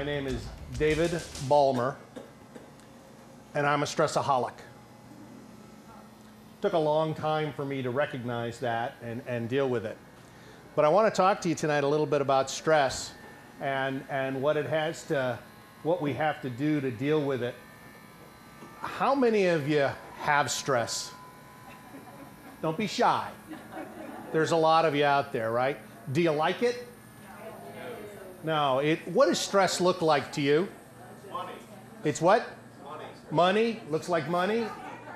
My name is David Balmer, and I'm a stressaholic. Took a long time for me to recognize that and deal with it. But I want to talk to you tonight a little bit about stress and what we have to do to deal with it. How many of you have stress? Don't be shy. There's a lot of you out there, right? Do you like it? No. What does stress look like to you? Money. It's what? Money. Money? Looks like money?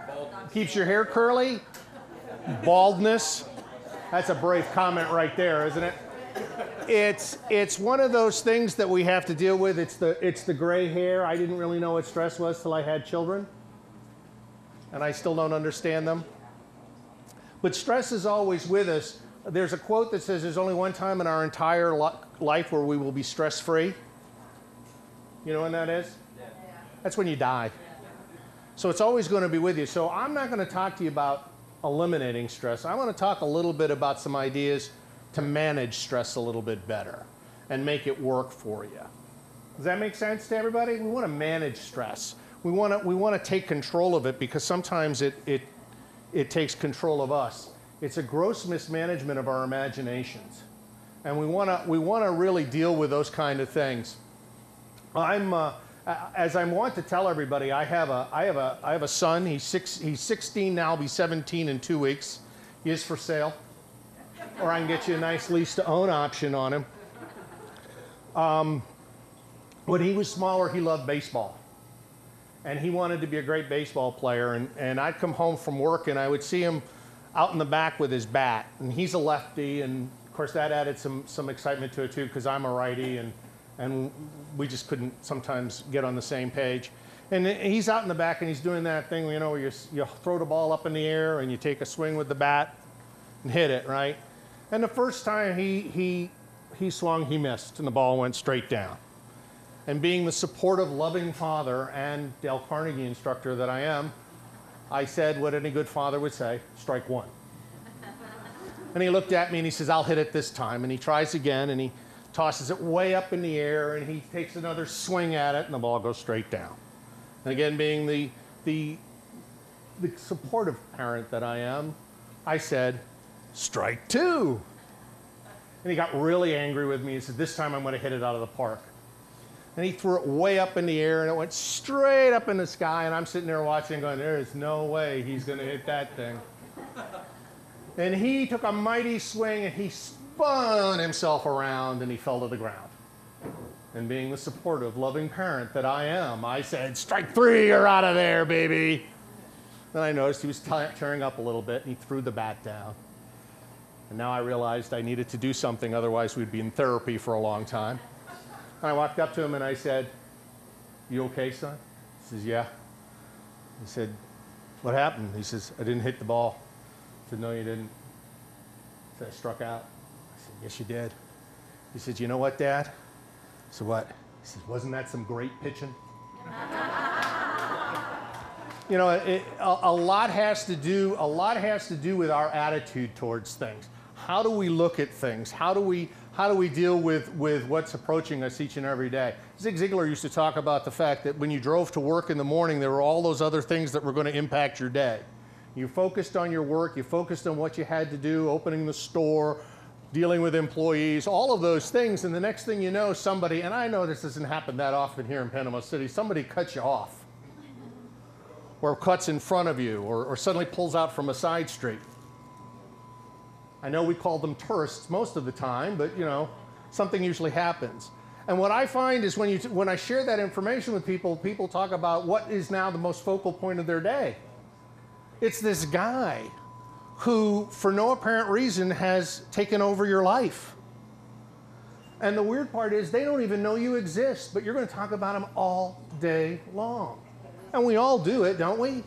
Baldness. Keeps your hair curly? Baldness? That's a brave comment right there, isn't it? It's one of those things that we have to deal with. It's the gray hair. I didn't really know what stress was till I had children. And I still don't understand them. But stress is always with us. There's a quote that says there's only one time in our entire life where we will be stress-free. You know when that is? Yeah. That's when you die. So it's always going to be with you. So I'm not going to talk to you about eliminating stress. I want to talk a little bit about some ideas to manage stress a little bit better and make it work for you. Does that make sense to everybody? We want to manage stress. We want to take control of it because sometimes it takes control of us. It's a gross mismanagement of our imaginations. And we want to really deal with those kind of things. As I want to tell everybody, I have a son. He's 16 now. He'll be 17 in 2 weeks. He is for sale. Or I can get you a nice lease to own option on him. When he was smaller, he loved baseball. And he wanted to be a great baseball player. And I'd come home from work and I would see him out in the back with his bat. And he's a lefty, and of course that added some excitement to it too, because I'm a righty, and we just couldn't sometimes get on the same page. And he's out in the back and he's doing that thing, you know, where you throw the ball up in the air and you take a swing with the bat and hit it, right? And the first time he swung, he missed, and the ball went straight down. And being the supportive, loving father and Dale Carnegie instructor that I am, I said what any good father would say, strike one. And he looked at me and he says, I'll hit it this time. And he tries again and he tosses it way up in the air and he takes another swing at it and the ball goes straight down. And again, being the supportive parent that I am, I said, strike two. And he got really angry with me. He said, this time I'm going to hit it out of the park. And he threw it way up in the air, and it went straight up in the sky, and I'm sitting there watching going, there is no way he's going to hit that thing. And he took a mighty swing, and he spun himself around, and he fell to the ground. And being the supportive, loving parent that I am, I said, strike three, you're out of there, baby. Then I noticed he was tearing up a little bit, and he threw the bat down. And now I realized I needed to do something, otherwise we'd be in therapy for a long time. And I walked up to him and I said, you okay, son? He says, yeah. He said, what happened? He says, I didn't hit the ball. I said, no, you didn't. He said, I struck out. I said, yes, you did. He said, you know what, Dad? I said, what? He says, wasn't that some great pitching? You know, a lot has to do with our attitude towards things. How do we look at things? How do we deal with what's approaching us each and every day? Zig Ziglar used to talk about the fact that when you drove to work in the morning, there were all those other things that were going to impact your day. You focused on your work, you focused on what you had to do, opening the store, dealing with employees, all of those things, and the next thing you know, somebody, and I know this doesn't happen that often here in Panama City, somebody cuts you off, or cuts in front of you, or suddenly pulls out from a side street. I know we call them tourists most of the time, but you know, something usually happens. And what I find is when I share that information with people, people talk about what is now the most focal point of their day. It's this guy who, for no apparent reason, has taken over your life. And the weird part is they don't even know you exist, but you're going to talk about them all day long. And we all do it, don't we?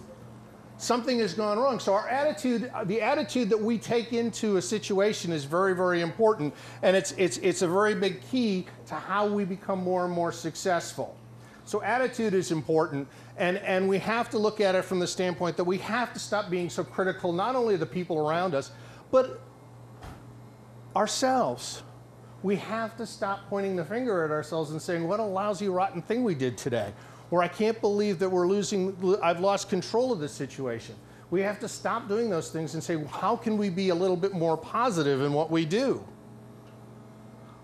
Something has gone wrong. So our attitude, the attitude that we take into a situation is very, very important. And it's a very big key to how we become more and more successful. So attitude is important. And we have to look at it from the standpoint that we have to stop being so critical, not only of the people around us, but ourselves. We have to stop pointing the finger at ourselves and saying, what a lousy, rotten thing we did today. Or I can't believe that I've lost control of this situation. We have to stop doing those things and say, well, how can we be a little bit more positive in what we do?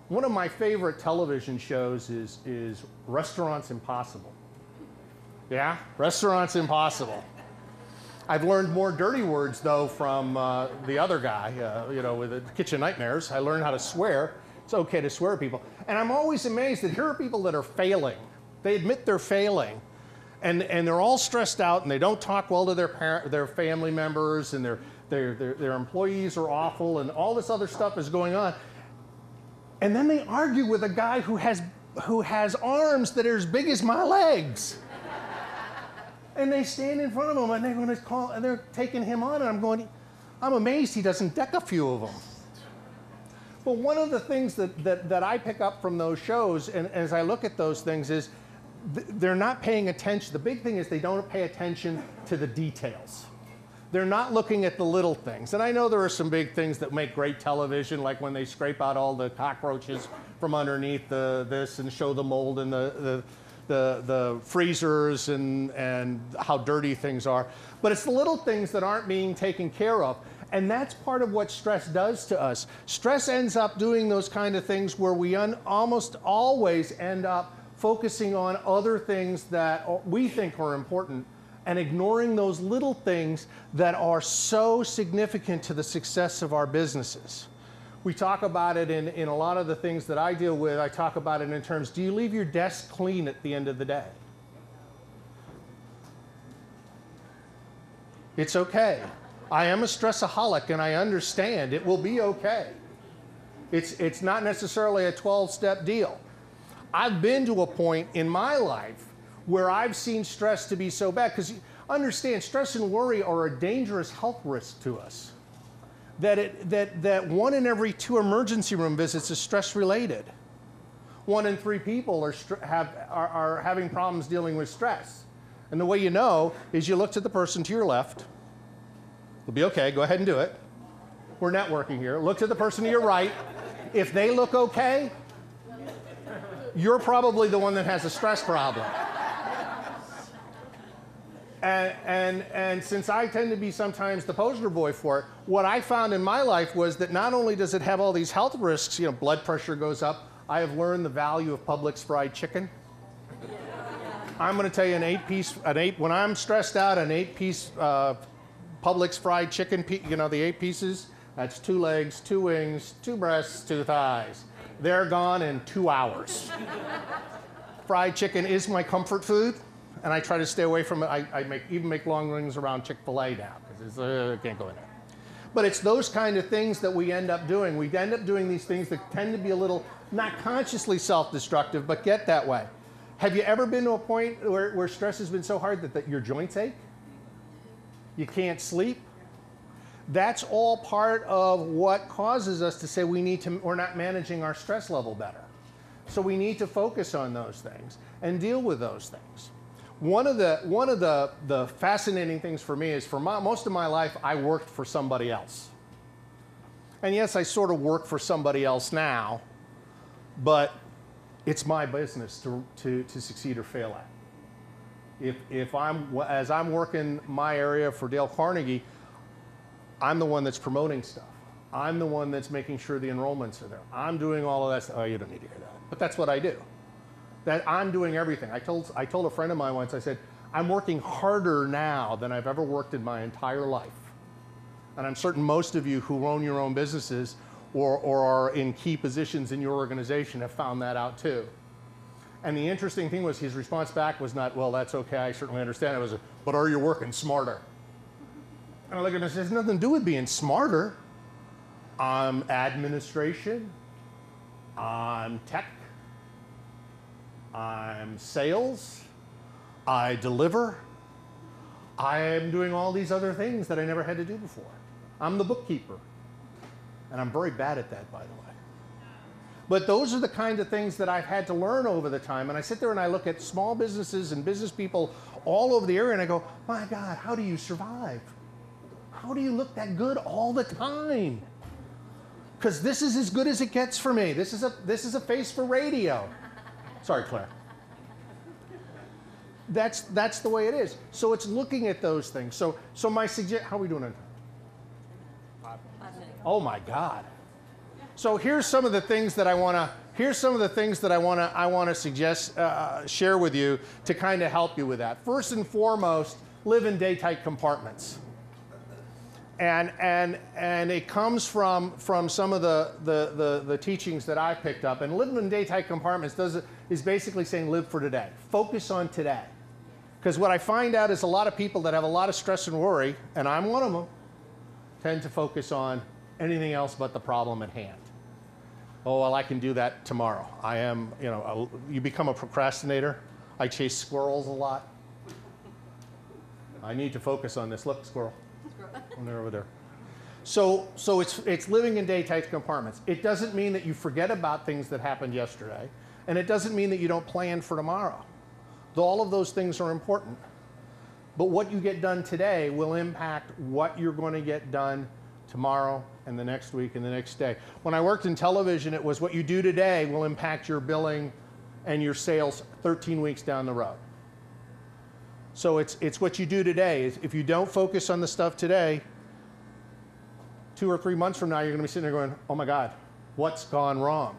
One of my favorite television shows is Restaurants Impossible. Yeah, Restaurants Impossible. I've learned more dirty words, though, from the other guy, with the Kitchen Nightmares. I learned how to swear. It's okay to swear at people. And I'm always amazed that here are people that are failing. They admit they're failing. And they're all stressed out, and they don't talk well to their family members, and their employees are awful, and all this other stuff is going on. And then they argue with a guy who has arms that are as big as my legs. And they stand in front of him, and they're going to call, and they're taking him on, and I'm amazed he doesn't deck a few of them. But one of the things that I pick up from those shows, and as I look at those things, is they're not paying attention. The big thing is they don't pay attention to the details. They're not looking at the little things. And I know there are some big things that make great television, like when they scrape out all the cockroaches from underneath this and show the mold in the freezers and how dirty things are. But it's the little things that aren't being taken care of. And that's part of what stress does to us. Stress ends up doing those kind of things where we almost always end up focusing on other things that we think are important and ignoring those little things that are so significant to the success of our businesses. We talk about it in a lot of the things that I deal with. I talk about it in terms, do you leave your desk clean at the end of the day? It's okay. I am a stressaholic, and I understand it will be okay. It's not necessarily a 12-step deal. I've been to a point in my life where I've seen stress to be so bad, because understand, stress and worry are a dangerous health risk to us. That 1 in every 2 emergency room visits is stress-related. 1 in 3 people are having problems dealing with stress. And the way you know is you look to the person to your left. It'll be okay, go ahead and do it. We're networking here. Look to the person to your right. If they look okay, you're probably the one that has a stress problem. And since I tend to be sometimes the poster boy for it, what I found in my life was that not only does it have all these health risks, blood pressure goes up, I have learned the value of Publix fried chicken. I'm going to tell you when I'm stressed out, an 8-piece Publix fried chicken, the 8 pieces, that's 2 legs, 2 wings, 2 breasts, 2 thighs. They're gone in 2 hours. Fried chicken is my comfort food, and I try to stay away from it. I even make long rings around Chick-fil-A now, because I can't go in there. But it's those kind of things that we end up doing. We end up doing these things that tend to be a little, not consciously self-destructive, but get that way. Have you ever been to a point where stress has been so hard that your joints ache? You can't sleep? That's all part of what causes us to say we're not managing our stress level better. So we need to focus on those things and deal with those things. One of the fascinating things for me is most of my life I worked for somebody else. And yes, I sort of work for somebody else now, but it's my business to succeed or fail at. As I'm working my area for Dale Carnegie, I'm the one that's promoting stuff. I'm the one that's making sure the enrollments are there. I'm doing all of that stuff. Oh, you don't need to hear that. But that's what I do. That I'm doing everything. I told a friend of mine once, I said, I'm working harder now than I've ever worked in my entire life. And I'm certain most of you who own your own businesses or are in key positions in your organization have found that out too. And the interesting thing was his response back was not, well, that's okay, I certainly understand. It was, but are you working smarter? And I look at him and say, it has nothing to do with being smarter. I'm administration, I'm tech, I'm sales, I deliver. I am doing all these other things that I never had to do before. I'm the bookkeeper. And I'm very bad at that, by the way. But those are the kind of things that I've had to learn over the time. And I sit there and I look at small businesses and business people all over the area and I go, my God, how do you survive? How do you look that good all the time? because this is as good as it gets for me. This is a face for radio. Sorry, Claire. That's the way it is. So it's looking at those things. So my suggestion, how are we doing on time? 5 minutes. Oh my God. So here's some of the things that I want to suggest, share with you to kind of help you with that. First and foremost, live in day-tight compartments. And it comes from some of the teachings that I picked up. And living in day-tight compartments is basically saying live for today. Focus on today. Because what I find out is a lot of people that have a lot of stress and worry, and I'm one of them, tend to focus on anything else but the problem at hand. Oh, well, I can do that tomorrow. I am, you become a procrastinator. I chase squirrels a lot. I need to focus on this. Look, squirrel. And they're over there. So it's living in day-tight compartments. It doesn't mean that you forget about things that happened yesterday, and it doesn't mean that you don't plan for tomorrow. All of those things are important. But what you get done today will impact what you're going to get done tomorrow and the next week and the next day. When I worked in television, it was what you do today will impact your billing and your sales 13 weeks down the road. So it's what you do today. If you don't focus on the stuff today, 2 or 3 months from now, you're going to be sitting there going, oh my God, what's gone wrong?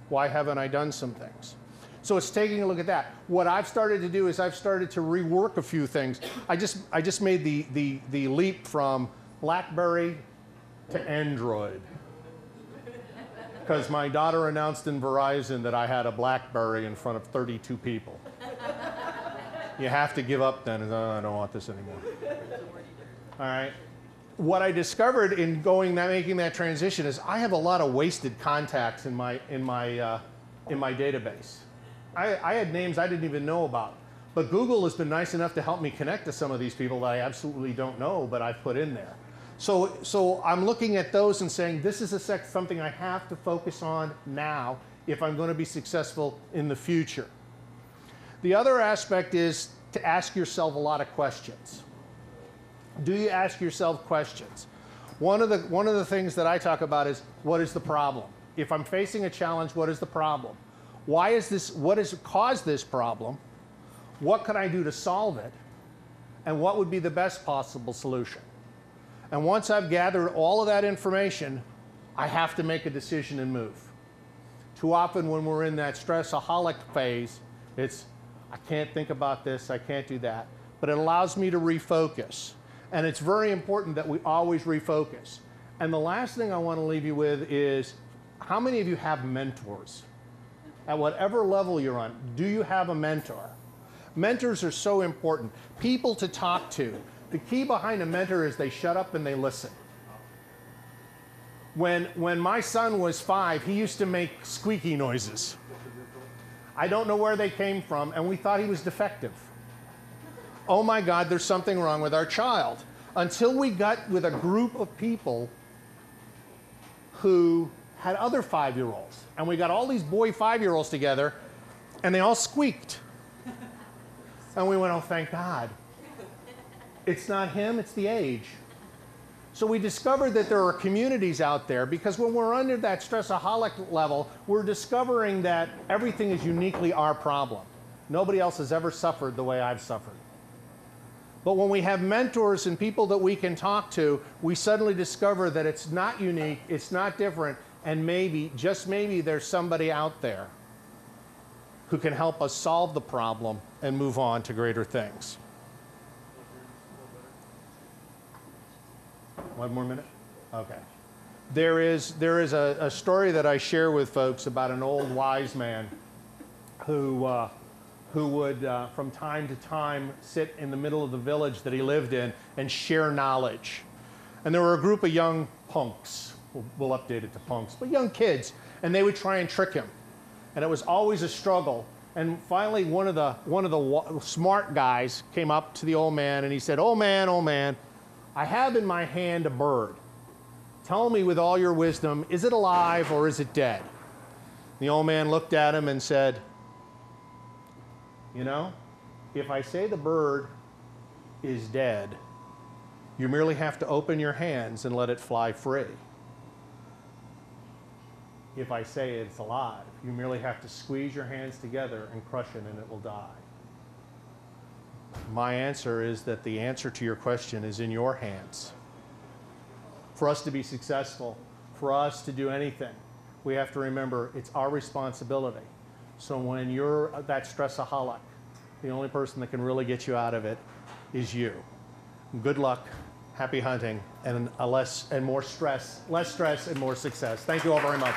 Why haven't I done some things? So it's taking a look at that. What I've started to do is I've started to rework a few things. I just made the leap from BlackBerry to Android. Because my daughter announced in Verizon that I had a BlackBerry in front of 32 people. You have to give up then. I don't want this anymore. All right. What I discovered in making that transition is I have a lot of wasted contacts in my database. I had names I didn't even know about. But Google has been nice enough to help me connect to some of these people that I absolutely don't know, but I've put in there. So I'm looking at those and saying, this is something I have to focus on now if I'm going to be successful in the future. The other aspect is to ask yourself a lot of questions. Do you ask yourself questions? One of the things that I talk about is, what is the problem? If I'm facing a challenge, what is the problem? Why is this? What has caused this problem? What can I do to solve it? And what would be the best possible solution? And once I've gathered all of that information, I have to make a decision and move. Too often when we're in that stressaholic phase, it's, I can't think about this, I can't do that. But it allows me to refocus. And it's very important that we always refocus. And the last thing I want to leave you with is, how many of you have mentors? At whatever level you're on, do you have a mentor? Mentors are so important. People to talk to. The key behind a mentor is they shut up and they listen. When my son was 5, he used to make squeaky noises. I don't know where they came from, and we thought he was defective. Oh my God, there's something wrong with our child. Until we got with a group of people who had other 5-year-olds. And we got all these boy 5-year-olds together, and they all squeaked. And we went, oh, thank God. It's not him, it's the age. So we discovered that there are communities out there, because when we're under that stressaholic level, we're discovering that everything is uniquely our problem. Nobody else has ever suffered the way I've suffered. But when we have mentors and people that we can talk to, we suddenly discover that it's not unique, it's not different, and maybe, just maybe, there's somebody out there who can help us solve the problem and move on to greater things. 1 more minute? Okay. There is a story that I share with folks about an old wise man who would, from time to time, sit in the middle of the village that he lived in and share knowledge. And there were a group of young punks, we'll update it to punks, but young kids, and they would try and trick him. And it was always a struggle. And finally, one of the smart guys came up to the old man and he said, oh man, I have in my hand a bird. Tell me with all your wisdom, is it alive or is it dead? The old man looked at him and said, you know, if I say the bird is dead, you merely have to open your hands and let it fly free. if I say it's alive. You merely have to squeeze your hands together and crush it, and it will die. My answer is that the answer to your question is in your hands. For us to be successful, for us to do anything, we have to remember it's our responsibility. So when you're that stressaholic, the only person that can really get you out of it is you. Good luck, happy hunting, and less stress and more success. Thank you all very much.